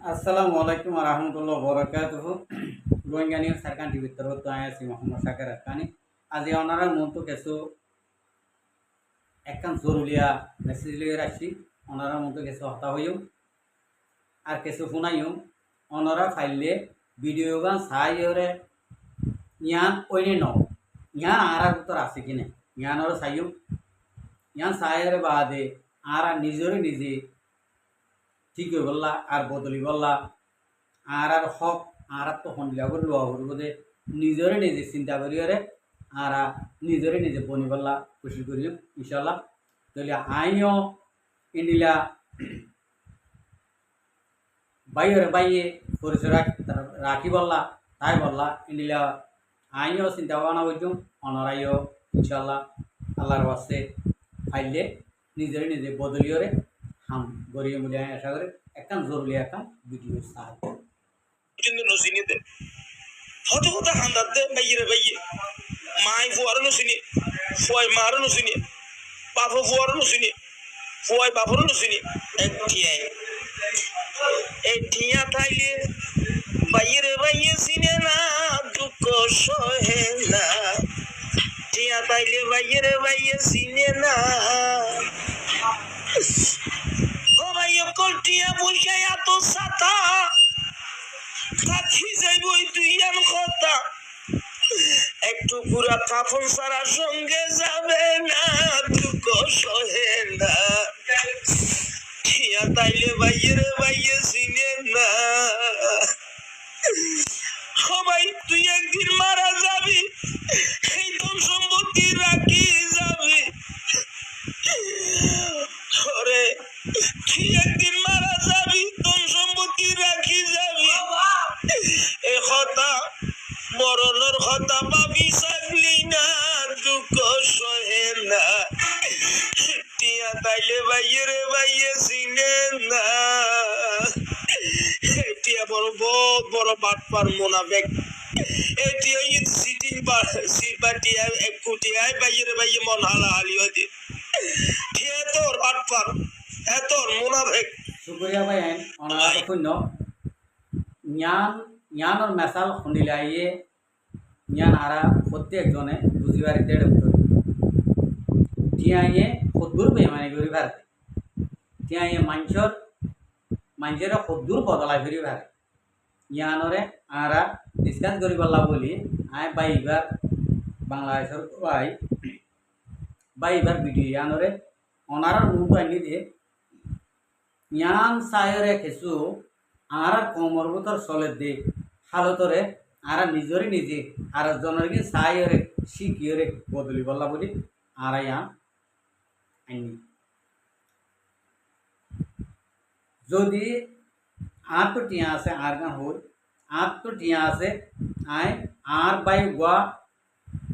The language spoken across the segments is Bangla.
আসসালামু আলাইকুম রহমতুল্লাহ বরকাতুহ গোয়েঙ্গা নিউজ সারকান টিভির তরফ তো আছি মোহাম্মদ শাকের আকানি আজ ওনারা মতো কিছু একখান জরুরিয়া মেসেজ লিয়ে রাখছি ওনারা মতো কিছু হতা হইও আর কিছু শুনাইও ওনারা ফাইলে ভিডিও গান চাই ওরে ইয়ান ওইনে ন ইয়ান আর উত্তর আছে কিনে ইয়ান ওরা চাইও ইয়ান চাই ওরে বাদে আর নিজরে নিজে ঠিক হয়ে বললা আর বদলি বললা আর হক আর তো সন্ধিয়া করে লোৱা করবো যে নিজরে নিজে চিন্তা করি আর নিজরে নিজে বনি বললা খুশি করি ইনশাল্লাহ তাহলে আইও ইন্ডিলা বাইরে বাইয়ে পরিচয় রাখি বললা তাই বললা ইন্ডিলা আইও চিন্তা ভাবনা করছুম অনরাইও ইনশাল্লাহ আল্লাহর বাস্তে ফাইলে নিজরে নিজে বদলিওরে হাম গড়িয়ে বলে আমি আশা করি একটা জরুরি একটা ভিডিও সাহায্য কিন্তু নসিনি দে হত কথা হান্দার দে বাইরে বাইয়ে মাই ফুয়ার নসিনি ফুয়াই মার নসিনি বাপ ফুয়ার নসিনি ফুয়াই বাপর নসিনি এটিয়া থাইলে বাইরে বাইয়ে সিনে না দুঃখ সহে না টিয়া তাইলে বাইরে বাইয়ে সিনে না ও ভাইয়ে কলটিয়া বসে এত সাতা থাকি যাইব তুই আন কথা একটু পুরা কাফন সারা সঙ্গে যাবে না দুঃখ সহে না ঠিয়া তাইলে বাইরে বাইয়ে চিনে না সবাই তুই একদিন মারা যাবি এই ধন সম্পত্তি রাখি যাবি ওরে তুই একদিন মারা যাবি ধন সম্পত্তি রাখি যাবি এ কথা মরণের কথা ভাবি থাকলি না দুঃখ সহে না টিয়া তাইলে বাইরে বাইয়ে চিনে না এটিয়া বড় বহুত বড় বাটপার মোনাফেক এটি সিটিং সিপাটিয়া এক কোটিয়ায় বাইরে বাইয়ে মন হালাহালি হতে টিয়া তোর বাটপার এতর মোনাফেক শুক্রিয়া ভাই আইন অনার শূন্য জ্ঞান জ্ঞানের মেশাল শুনিলে আইয়ে জ্ঞান আরা প্রত্যেকজনে বুঝিবার দেড় উত্তর টিয়াইয়ে সদ্দুর বেমানি করি ভারতে টিয়াইয়ে মানুষের সদ্দুর বদলাই করি ভারে জ্ঞানরে আরা ডিসকাস করি পারলা বলি আই বাইবার বাংলাদেশের বাইবার ভিডিও জ্ঞানরে অনারার মুখ আনি দিয়ে জ্ঞান চায়রে কিছু আর কমর ভিতর চলে দে হালতরে আর নিজরে নিজে আর জনের কি চায়রে শিখিয়রে বদলি বললা বলি আর ইয়ান আইনি যদি আর তো টিয়া আছে আর গান হল আর তো টিয়া আছে আয় আর বাই গোয়া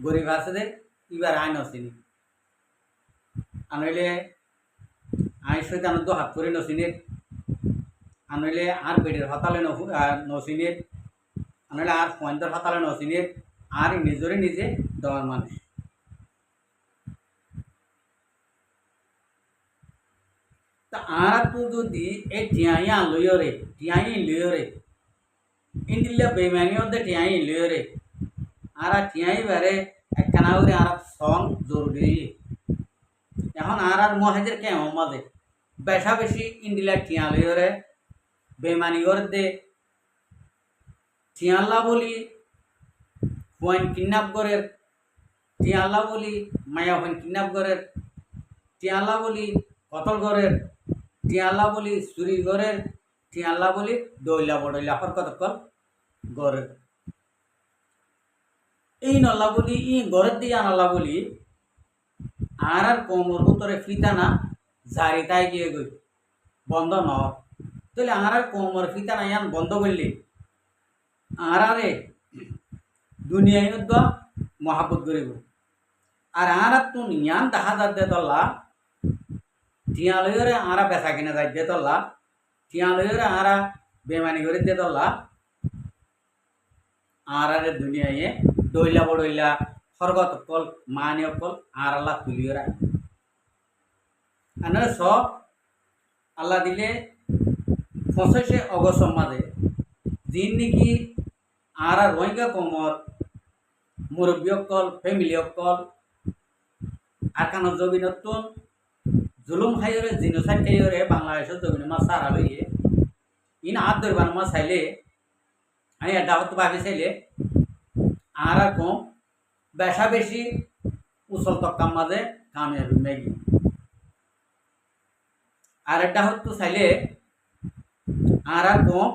গরিব আছে দে এবার আইন আসেনি আনলে আই সৈতে আনন্দ হাত করে নসিনে আনলে আর বেডের হাতালে নসিনে আনলে আর পয়েন্টের হাতালে নসিনে আর নিজরে নিজে দেওয়ার মানুষ তা আর তো যদি এই টিয়াইয়া লইরে টিয়াই লইরে ইন্ডিল্লা বেমানি দে টিয়াই লইরে আর টিয়াই বারে একখানা করে আর সং জরুরি এখন আর মহাজের কে মাঝে বেশা বেশি ইন্ডিলা টিয়া লইরে বেমানি করে দে টিয়াল্লা বলি পয়েন্ট কিডন্যাপ করে টিয়াল্লা বলি মায়া পয়েন্ট কিডন্যাপ করে টিয়াল্লা বলি কতল করে টিয়াল্লা বলি চুরি করে টিয়াল্লা বলি দইলা বড়ইলা কতকল গড়ে এই নল্লা বলি ই গড়ের দিয়ে আনলা বলি আর কোমর ভিতরে ফিতানা জারি তাই গিয়ে গই বন্ধ ন তাহলে আর কোমর ফিতানা ইয়ান বন্ধ করলি আরে দুনিয়ায় মহাব্বত করিব আর তুন ইয়ান দেখা যাতে তল্লা টিয়া লইরে আর বেচা কিনে যাই দে তল্লা টিয়া লইরে আর বেমানি করে দে তল্লা আর দুনিয়ায় দইলা বড়ইলা সর্গত অকল মানি অকল আর আল্লাহ তুলিও রাখ সব আল্লাহ দিলে 25 অগস্ট মাঝে দিন নাকি আর রোহিঙ্গা কমর মুরব্বী অকল ফ্যামিলি অকল আর কানো জমিনতুন জুলুম খাইরে জিনোসাইড খাইরে বাংলাদেশের জমিন মাছ সারা লইয়ে ইন হাত ধরবার মাছ চাইলে আমি এটা হতে ভাবি চাইলে আর কম বেশা বেশি উচল তক্কার মাঝে কামিয়াবি ম্যাগি আর এটা হতো চাইলে আর কম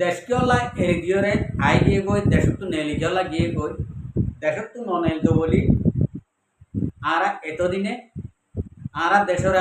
দেশকেওলা এড়ি দিয়ে আই গিয়ে গই দেশতো নেলিকেওলা গিয়ে গই দেশতো ননেল দো বলি আর এতদিনে আর দেশরে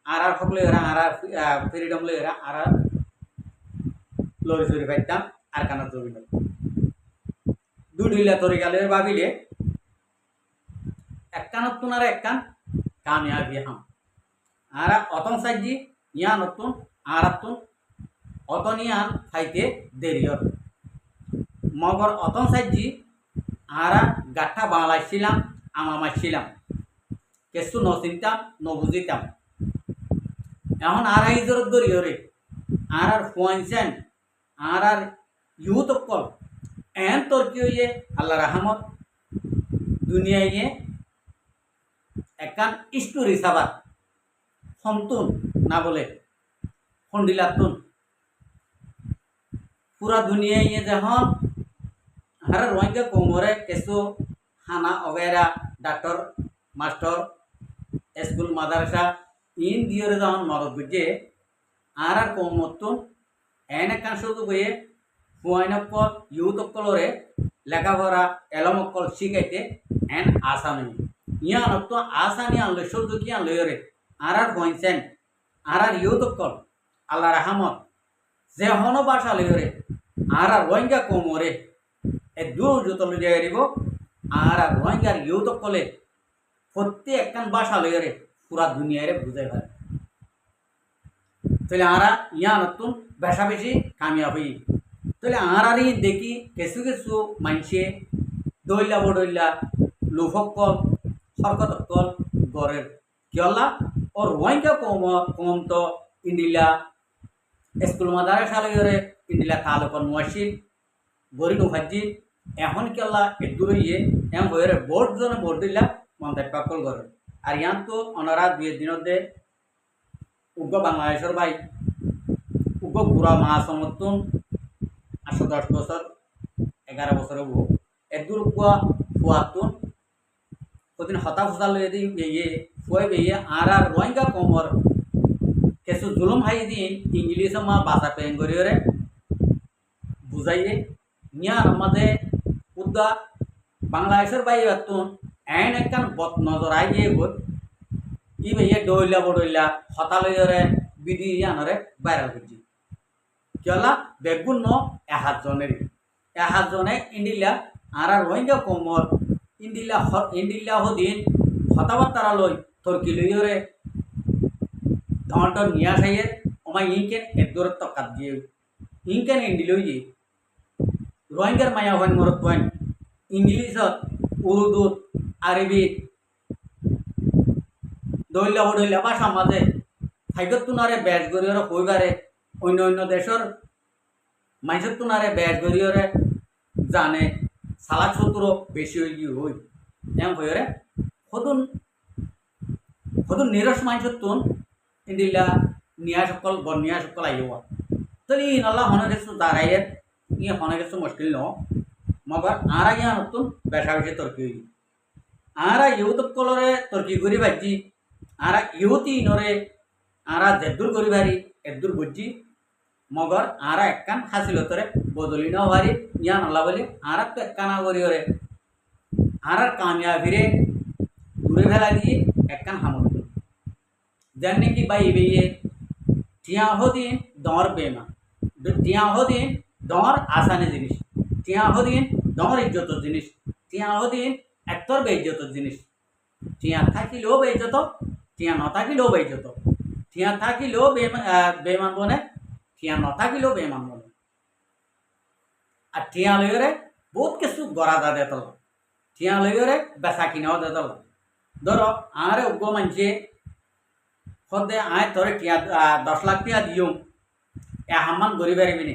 আর সকলে আর ফ্রিডম লইরা আর লরি চুরি পাইতাম আর কানা চুরি দুডিলা তরিকালে ভাবিলে একখানত তুনার একখান কামিয়াবি হাম আর অতন সাইজি ইয়া নতুন আর তুন অতনিয়ান খাইতে দেরিয়র মগর অতন সাইজি আরা গাঠা বাংলাইছিলাম আমামাইছিলাম কিছু নচিন্তাম নবুঝিতাম এখন আর ইজর দরিয়রে আর ফুয়াইছেন আর ইউথ অকল এন তর্কি হইয়ে আল্লাহ রাহমত দুনিয়ায় একান স্টোরি সাবার সন্তুন না বলে ফন্ডিলাতুন পুরা দুনিয়ায় যখন আর রোহিঙ্গা কোমরে কিছু খানা অগেরা ডাক্তার মাস্টার স্কুল মাদ্রাসা ইন দিয়ে যখন মরদ বুঝে আর কমতুন এন একান শুধু বইয়ে ফুয়াইনকল ইউথ অকলরে লেখাপড়া এলম অকল শিখাইতে এন আশা নেই ইয়ান তো আশা নিয়ে আনলে শুধু কি আনলে রে আর ফুয়াইছেন আর ইউথ অকল আল্লাহ রাহমত যে হন বাসা লইরে আর রোহিঙ্গা কোমরে এ দূর যত লইয়া দিব আর রোহিঙ্গার ইউথ অকলে প্রত্যেক একখান বাসা লইরে পুরা দুনিয়ারে বুঝাই পারে তাহলে আরা ইয়া নতুন বেশা বেশি কামিয়াব হই তাহলে আরারই দেখি কিছু কিছু মানুষে দইলা বডইলা লোকসকল সরকতকল গড়ের কিয়লা ও রোহিঙ্গা কম তো ইন্ডিলা স্কুল মাদ্রাসা লইরে ইন্ডিলা তালুকর মুয়াশির গরিব হাজি এখন কিয়লা এদুরইয়ে এম হয়ে ভোট জনে ভোট দিলা মন্তাই পাকল গড়ে আর ইয়ান তো অনারা 2 দিনতে উগ্র বাংলাদেশের ভাই উগ্র বুড়া মা সমর্থন 810 বছর 11 বছর হবো এদুর কুয়া ফুয়াতুন ওদিন হতা ফুসা লইয়ে দিই বেয়ে ফুয়ে বেয়ে আর রোহিঙ্গা কমর কিছু জুলুম হাই দিন ইংলিশে মা ভাষা পেন করিয়ে বুঝাইয়ে নিয়ার আমাদের উদ্দা বাংলাদেশের বাইরে তুন এন একখান বদ নজর আই গিয়ে গই ই ভাইয়া ডইলা বডইলা হতা লইরে বিধি আনরে ভাইরাল করছি কেলা বেগুন ন 1 জনের 1 জনে ইন্ডিলা আর রোহিঙ্গা কোমর ইন্ডিলা হদিন হতাবার্তারা লই তর্কি লইরে ধনটন নিয়া খাইয়ে ওমা ইনকেন এদুর তকাত দিয়ে ইনকেন ইন্ডি লইয়ে রোহিঙ্গার মায়া হন মরত হন ইংলিশত উর্দু আরবি দইলা বডইলা ভাষা মাঝে খাইগত তুনারে ব্যাস গরিয়রে কইবারে অন্য অন্য দেশের মানুষের তুনারে ব্যাস গরিয়রে জানে সালাক সত্তর বেশি হয়ে গিয়ে হই এম হয়ে সদুন নিরস মানুষের তুন ইন্দিলা নিয়া সকল বনিয়া সকল আইব তাহলে ই নল্লা হনে কিছু দাঁড়াইয়ের ইয়ে হনে কিছু মুশকিল ন মগর আর ইয়া নতুন বেশা বেশি তর্কি হই আর ইউথ কলরে তর্কি করি ভাজি আর ইউতি নরে আর যেদুর করি ভারি এদুর বুঝছি মগর আর একখান হাসিলতরে বদলি নাও ভারি ইয়া নলা বলে আর তো একখানা করিওরে আর কামিয়াবিরে দূরে ফেলা দিয়ে একখান হামল যেন নাকি বাই বেয়ে টিয়া হদিন দর বেমা টিয়া হদিন দর আসানি জিনিস টিয়া হদিন দর ইজ্জত জিনিস টিয়া হদিন একতর বেইজ্জত জিনিস টিয়া থাকিলেও বেইজ্জত টিয়া নথাকিলেও বেইজ্জত টিয়া থাকিলেও বেমান বনে টিয়া নথাকিলেও বেমান বনে আর টিয়া লইরে বহুত কিছু গড়া দা দেতল টিয়া লইরে বেচা কিনাও দেতল ধরো আরে উগ্র মানছে সদে আয় তোরে টিয়া 10 লাখ টিয়া দিও এ হামান গরিবের মিনে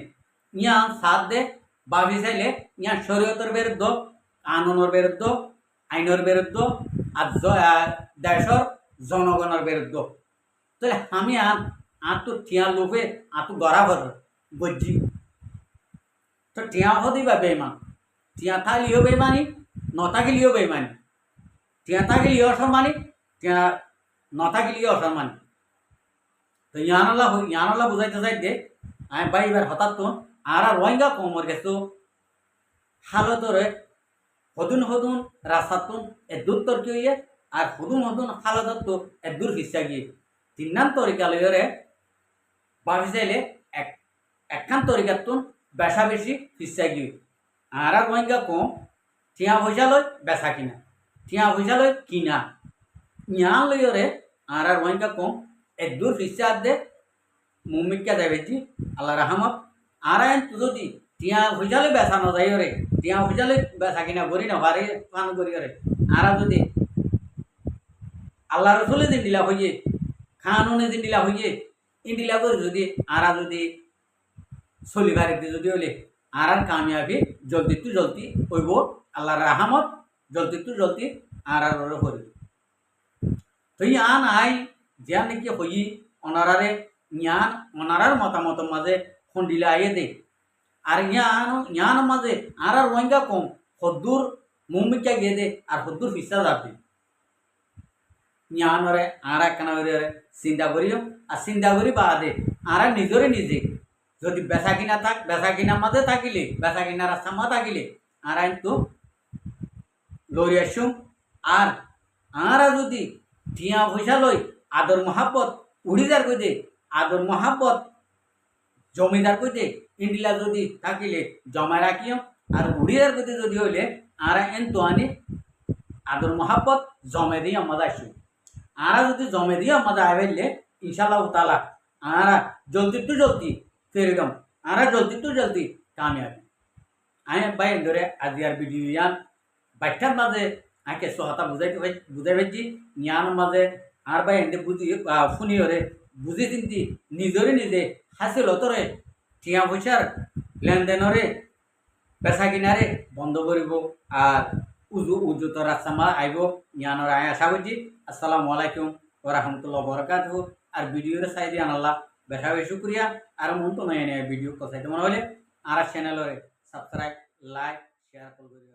ইয়া সাথ দে বাবি চাইলে ইয়া শরীয়তের বিরুদ্ধ কানুনের বিরুদ্ধ আইনের বিরুদ্ধ আর দেশের জনগণের বিরুদ্ধ তাহলে আমি আর তো টিয়া লোভে আর তো গড়া ভর গজ্জি তো টিয়া হদিবা বেমান টিয়া থাকলেও বেমানি নথাকিলেও বেমানি টিয়া থাকিলেও অসম্মানি টিয়া নথাকিলেও অসম্মানি তো ইয়ানলা বুঝাইতে চাইতে আমি ভাই এবার হঠাৎ তো আর রোহিঙ্গা কমর গেছো হালতরে হদুন হদুন রাস্তাত এদূর তর্কি হইয়ে আর হদুন হদুন হালতত তো এদূর হিসা গিয়ে তিন তরিকা লইরে ভাবি চাইলে একখান তরিকার তো বেশা বেশি হিসা গিয়ে আর রোহিঙ্গা কম টিয়া পয়সা লই বেচা কিনা টিয়া পয়সা লই কিনা ইয়ান লইরে আর রোহিঙ্গা কম এদূর হিসা দে মুমিকা যাবেছি আল্লাহ রাহমত আর আইন তু যদি টিয়া হইজালে বেচা নযাই রে টিয়া হইজালে বেচা কিনা করি না বাড়ি পান করি রে আর যদি আল্লাহ রসুলে দিন দিলা হইয়ে খানুনে দিন দিলা হইয়ে ইন্দিলা করে যদি আর যদি চলিবার যদি হইলে আর কামিয়াবি জলদি তু জলদি হইব আল্লাহর রাহমত জলদি তু জলদি আর হইব তো আন আই যে নাকি হই অনারারে জ্ঞান অনারার মতামতের মাঝে খন্ডিলা আইয়ে দে আর জ্ঞান মাঝে আর রোহিঙ্গা কম হদ্দুর মুমিকা গিয়ে দে আর হদ্দুর ফিসা যাবে জ্ঞানরে আর একখানা চিন্তা করিও আর চিন্তা করি বাদে আর নিজরে নিজে যদি বেচা কিনা বেচা কিনার মাঝে থাকিলে বেচা কিনা রাস্তার মাঝে থাকিলে আর আইন তো লড়ি আসুম আর যদি টিয়া পয়সা লই আদর মহাব্বত উড়িদার কই দে আদর মহাব্বত জমিদার কইতে ইন্ডিলা যদি থাকিলে জমা রাখিও আর উড়িদার কইতে যদি হইলে আর এন তো আনি আদর মহাব্বত জমে দিয়ে আমাদের আসু আর যদি জমে দিয়ে আমাদের আইলে ইনশাআল্লাহ তাআলা আর জলদি টু জলদি ফেরিদম আর জলদি টু জলদি কামিয়াবি আয় ভাই ধরে আজিয়ার ভিডিও ইয়ান বাচ্চার মাঝে আঁকে সহায়তা বুঝাই পাইছি জ্ঞান মাঝে আর ভাই এনে বুঝি শুনি ওরে বুঝি চিন্তি নিজরে নিজে হাসিল তোরে টিয়া পয়সার লেনদেনরে বেচা কিনারে বন্ধ করিব আর উজুত রাস্তা মা আইব জ্ঞানর আয় আশা করছি। আসসালামু আলাইকুম ওয়া রাহমাতুল্লাহি ওয়া বারাকাতুহু আর ভিডিওরে চাই দিয়ে আনাল্লাহ বেশা বেশি শুক্রিয়া আর মন তো নয় ভিডিও কথাইতে মনে হলে আর চ্যানেলরে সাবস্ক্রাইব লাইক শেয়ার করবে।